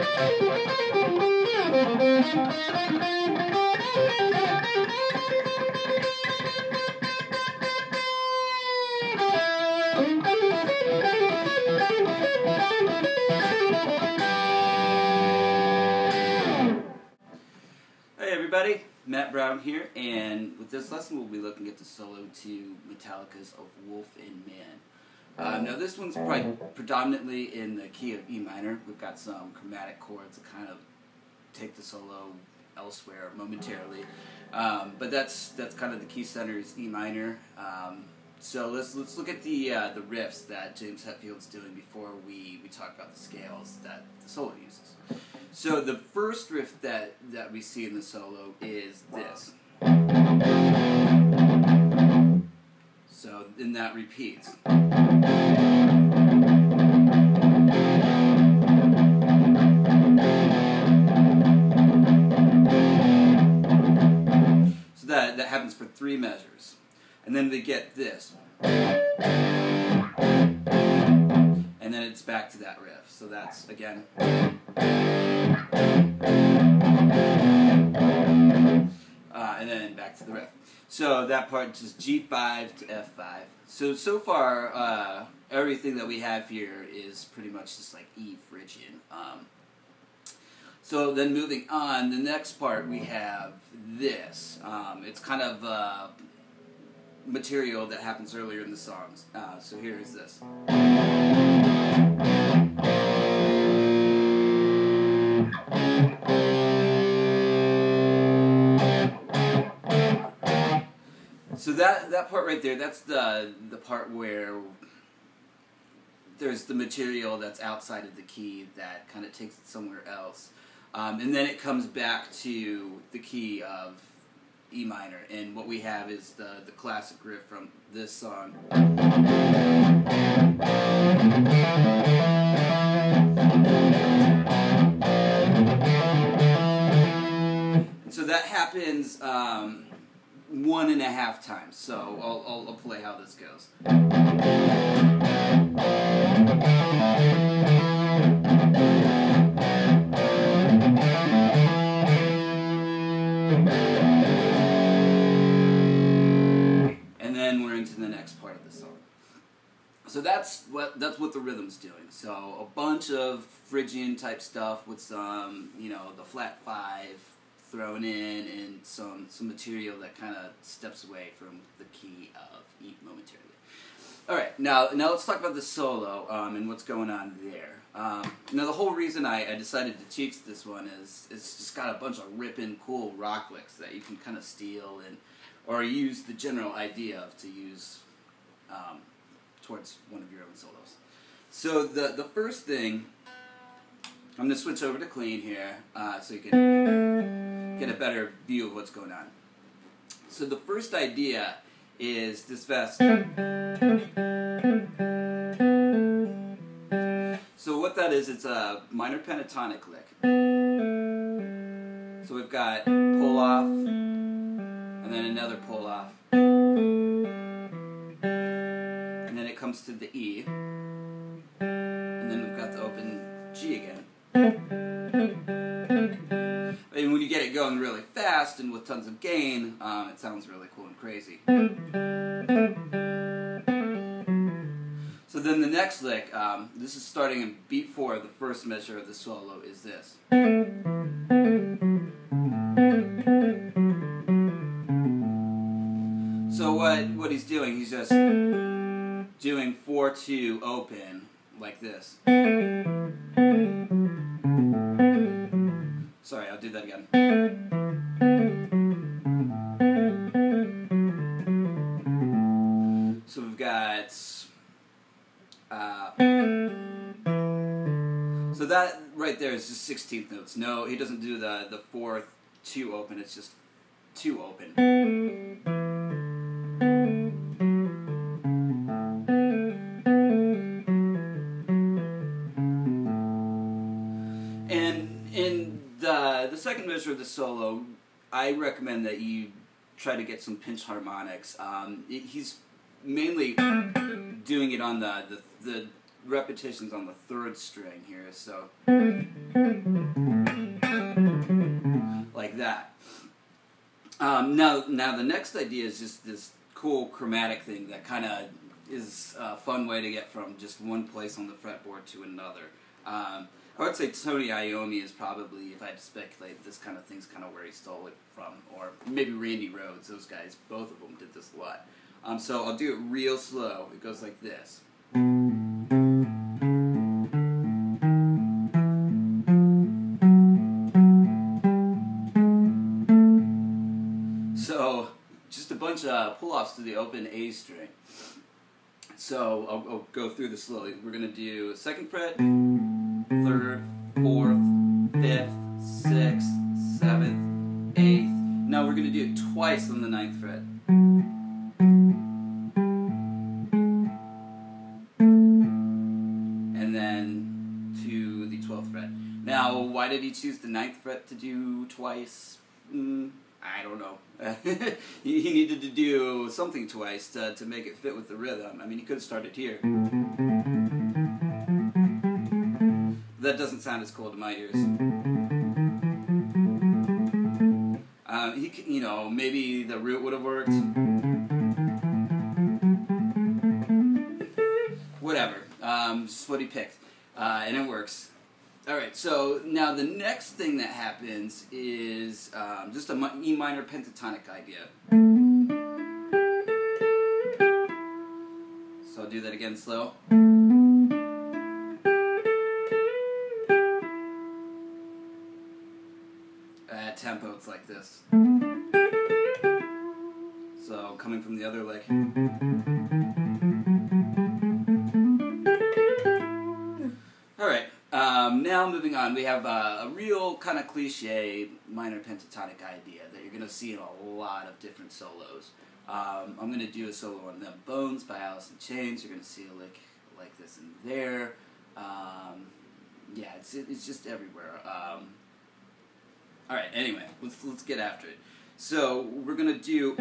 Hey everybody, Matt Brown here, and with this lesson we'll be looking at the solo to Metallica's Of Wolf and Man. Now this one's predominantly in the key of E minor. We've got some chromatic chords that kind of take the solo elsewhere momentarily, but that's kind of the key center is E minor. So let's look at the riffs that James Hetfield's doing before we talk about the scales that the solo uses. So the first riff that we see in the solo is this. So then that repeats. So that happens for 3 measures. And then we get this. And then it's back to that riff. So that's, again. And then back to the riff. So that part is G5 to F5. So far, everything that we have here is pretty much just like E Phrygian. So then moving on, the next part we have this. It's kind of material that happens earlier in the songs. So here is this. So that part right there, that's the part where there's the material that's outside of the key that kind of takes it somewhere else. And then it comes back to the key of E minor, and what we have is the classic riff from this song. And so that happens 1.5 times. So I'll play how this goes. The next part of the song. So that's what the rhythm's doing. So a bunch of Phrygian type stuff with some, the flat 5 thrown in and some material that kind of steps away from the key of E momentarily. All right, now let's talk about the solo and what's going on there. Now the whole reason I decided to teach this one is it's just got a bunch of ripping cool rock licks that you can kind of steal or use the general idea of to use towards one of your own solos. So the first thing, I'm going to switch over to clean here so you can get a better view of what's going on. So the first idea is this vest. So what that is, it's a minor pentatonic lick. So we've got pull off, and then another pull off, and then it comes to the E, and then we've got the open G again. And when you get it going really fast and with tons of gain, it sounds really cool and crazy. So then the next lick, this is starting in beat 4, the first measure of the solo is this. So what he's doing, he's just doing 4-2 open like this. Sorry, I'll do that again. So we've got so that right there is just 16th notes. No, he doesn't do the 4th 2 open, it's just 2 open. And in the second measure of the solo, I recommend that you try to get some pinch harmonics. He's mainly doing it on the repetitions on the 3rd string here, so. And that. Now the next idea is just this cool chromatic thing that kind of is a fun way to get from just one place on the fretboard to another. I would say Tony Iommi is probably, if I had to speculate, this kind of thing's kind of where he stole it from, or maybe Randy Rhoads. Those guys, both of them, did this a lot. So I'll do it real slow. It goes like this. So just a bunch of pull-offs to the open A string. So I'll go through this slowly. We're going to do 2nd fret, 3rd, 4th, 5th, 6th, 7th, 8th. Now we're going to do it twice on the 9th fret. And then to the 12th fret. Now, why did he choose the 9th fret to do twice? I don't know. He needed to do something twice to make it fit with the rhythm. I mean, he could have started here. That doesn't sound as cool to my ears. Maybe the root would have worked. Whatever. Just what he picked. And it works. Alright, so now the next thing that happens is just a E minor pentatonic idea. So I'll do that again slow. At tempo it's like this. So coming from the other lick. Alright. Now moving on, we have a real kind of cliche minor pentatonic idea that you're going to see in a lot of different solos. I'm going to do a solo on Them Bones by Alice in Chains. You're going to see a lick like this in there. Yeah, it's just everywhere. Alright, anyway, let's get after it. So we're going to do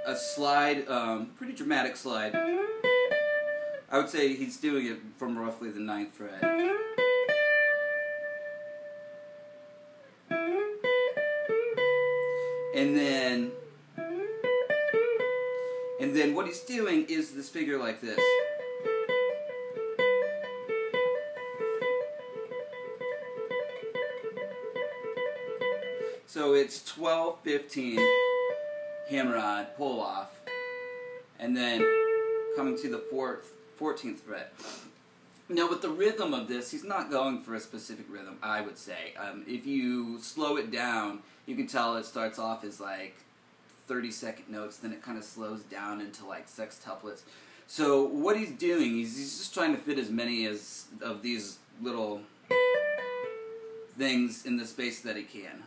a slide, pretty dramatic slide. I would say he's doing it from roughly the 9th fret. And then what he's doing is this figure like this. So it's 12, 15, hammer on, pull off, and then coming to the 14th fret. Now with the rhythm of this, he's not going for a specific rhythm, I would say. If you slow it down, you can tell it starts off as like 30-second notes, then it kind of slows down into like sextuplets. So what he's doing, he's just trying to fit as many of these little things in the space that he can.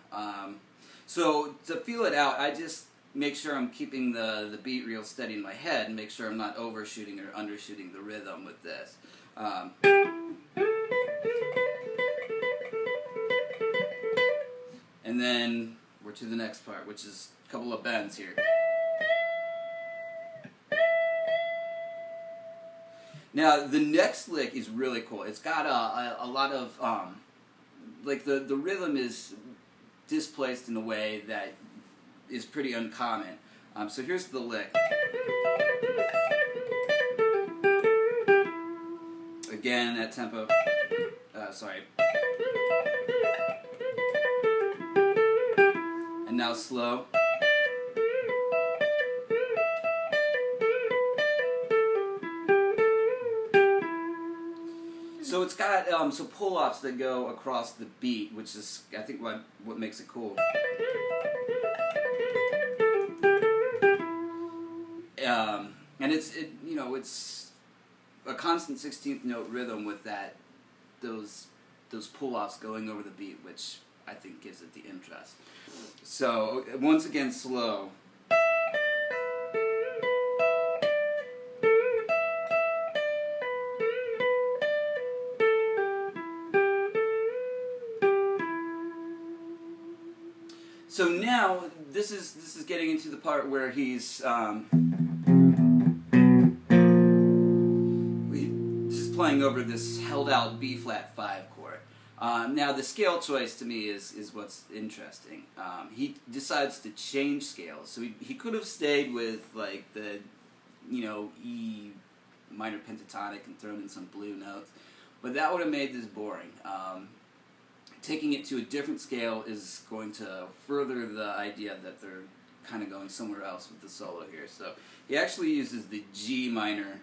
So to feel it out, I just make sure I'm keeping the beat real steady in my head and make sure I'm not overshooting or undershooting the rhythm with this. And then we're to the next part, which is a couple of bends here. Now the next lick is really cool. It's got a lot of like the rhythm is displaced in a way that is pretty uncommon. So here's the lick. Again at tempo. Sorry. And now slow. So it's got some pull-offs that go across the beat, which is, I think, what makes it cool. And it's a constant 16th note rhythm with those pull-offs going over the beat, which I think gives it the interest. So once again, slow. So now this is getting into the part where he's just playing over this held out B flat 5 chord. Now the scale choice to me is what's interesting. He decides to change scales, so he could have stayed with like the, E minor pentatonic and thrown in some blue notes, but that would have made this boring. Taking it to a different scale is going to further the idea that they're kind of going somewhere else with the solo here. So he actually uses the G minor.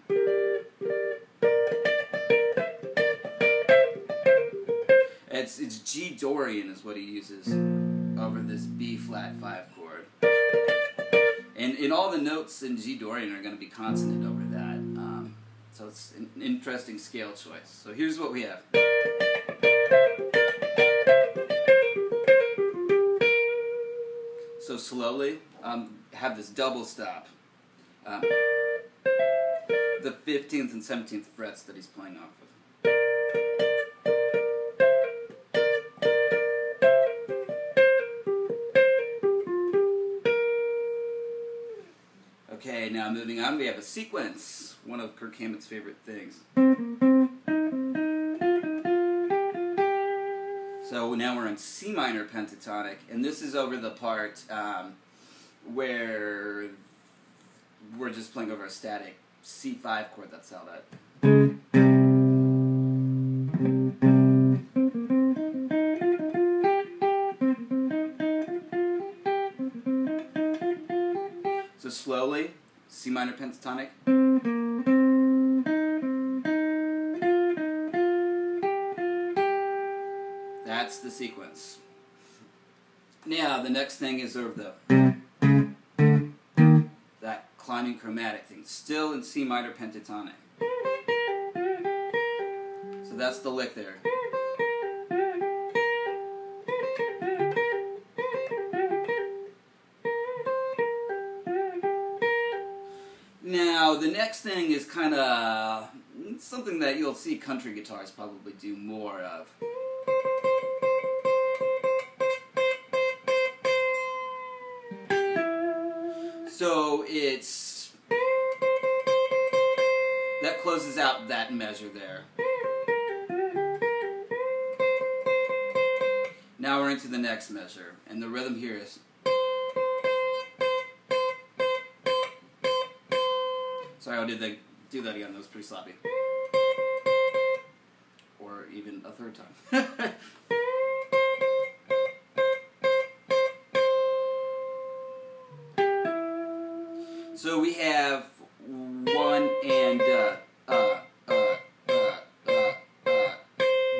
It's G Dorian is what he uses over this B flat 5 chord. And all the notes in G Dorian are going to be consonant over that. So it's an interesting scale choice. So here's what we have. So slowly, have this double stop. The 15th and 17th frets that he's playing off of. Okay, now moving on, we have a sequence, one of Kirk Hammett's favorite things. So now we're in C minor pentatonic, and this is over the part where we're just playing over a static C5 chord that's held out. So slowly, C minor pentatonic. That's the sequence. Now the next thing is over that climbing chromatic thing, still in C minor pentatonic. So that's the lick there. Now, the next thing is kind of something that you'll see country guitars probably do more of. So that closes out that measure there. Now we're into the next measure, and the rhythm here is. Sorry, I did do that again. That was pretty sloppy. Or even a third time. So we have 1 and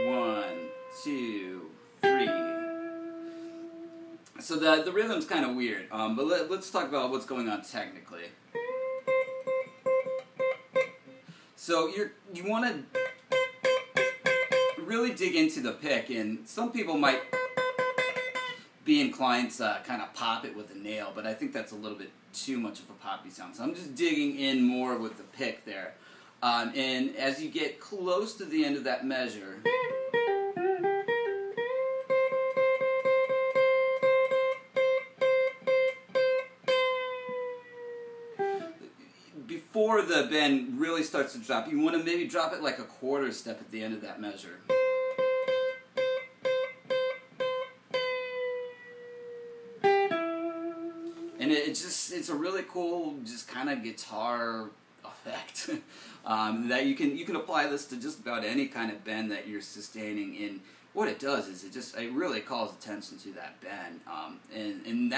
1, 2, 3. So the rhythm's kind of weird. But let's talk about what's going on technically. So you want to really dig into the pick, and some people might be inclined to kind of pop it with a nail, but I think that's a little bit too much of a poppy sound. So I'm just digging in more with the pick there. And as you get close to the end of that measure, before the bend really starts to drop, you want to maybe drop it like a quarter step at the end of that measure. And it's a really cool, just kind of guitar effect that you can apply this to just about any kind of bend that you're sustaining. And what it does is it really calls attention to that bend, and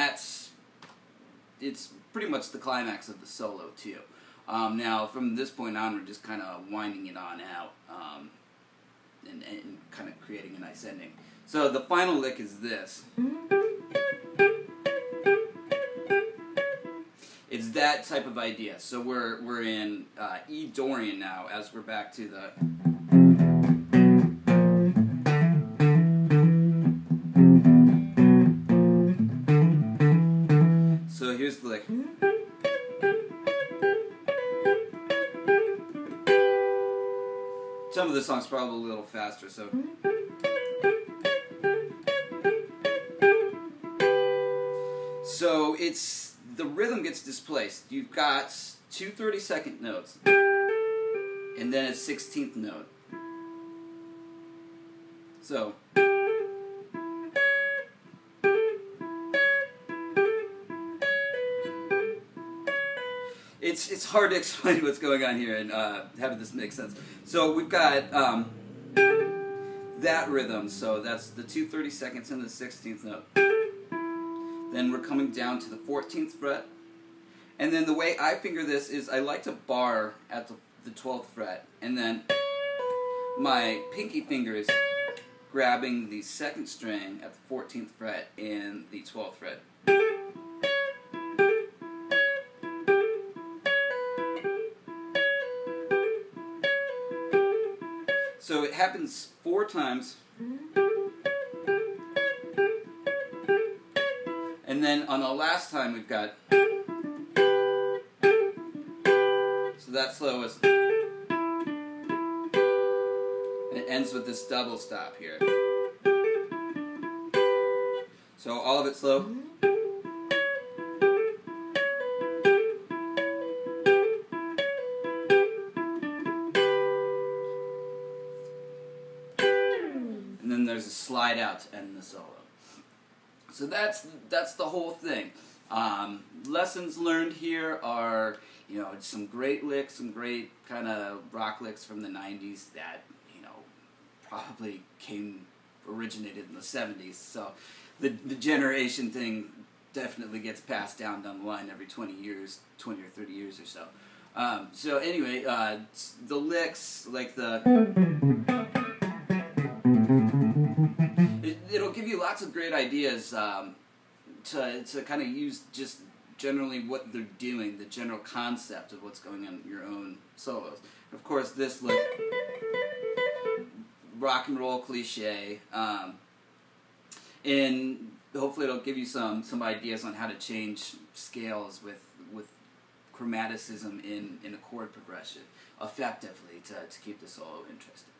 it's pretty much the climax of the solo too. Now from this point on, we're just kind of winding it on out and kind of creating a nice ending. So the final lick is this. It's that type of idea. So we're in E Dorian now, as we're back to the. So here's the lick. Some of the song's probably a little faster, so. So the rhythm gets displaced. You've got two 30-second notes, and then a 16th note. So. It's hard to explain what's going on here and have this make sense. So we've got that rhythm, so that's the 2 32nds and the 16th note. Then we're coming down to the 14th fret. And then the way I finger this is I like to bar at the 12th fret, and then my pinky finger is grabbing the 2nd string at the 14th fret and the 12th fret. So it happens 4 times. And then on the last time we've got, so that slow is, and it ends with this double stop here. So all of it slow. And then there's a slide out to end the solo. So that's the whole thing. Lessons learned here are, you know, some great licks, some great kind of rock licks from the 90s that, you know, probably originated in the 70s. So the generation thing definitely gets passed down the line every 20 years, 20 or 30 years or so. So anyway, the licks, like it'll give you lots of great ideas to kind of use just generally what they're doing, the general concept of what's going on in your own solos. Of course, this lick, rock and roll cliche, and hopefully it'll give you some ideas on how to change scales with chromaticism in a chord progression effectively to keep the solo interesting.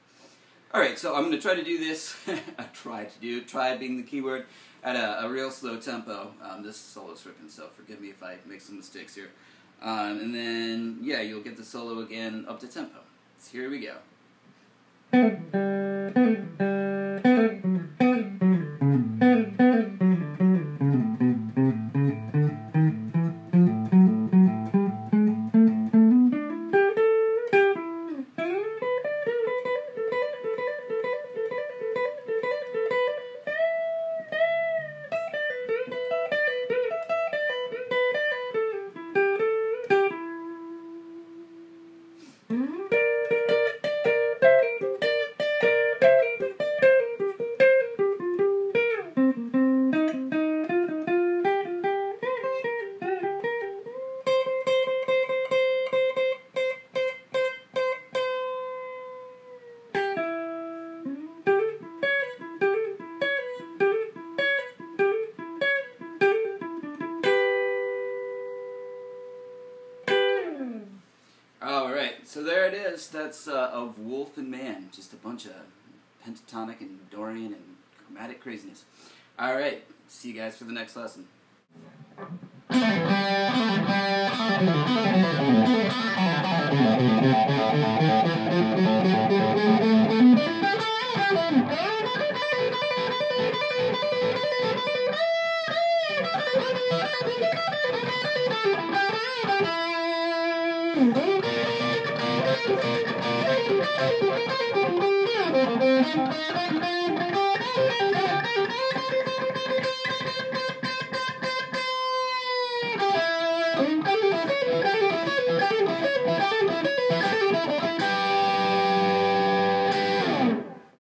Alright, so I'm going to try to do this, try being the keyword, at a real slow tempo. This solo's ripping, so forgive me if I make some mistakes here. And then, yeah, you'll get the solo again up to tempo. So here we go. Alright, so there it is. That's of Wolf and Man. Just a bunch of pentatonic and Dorian and chromatic craziness. Alright, see you guys for the next lesson.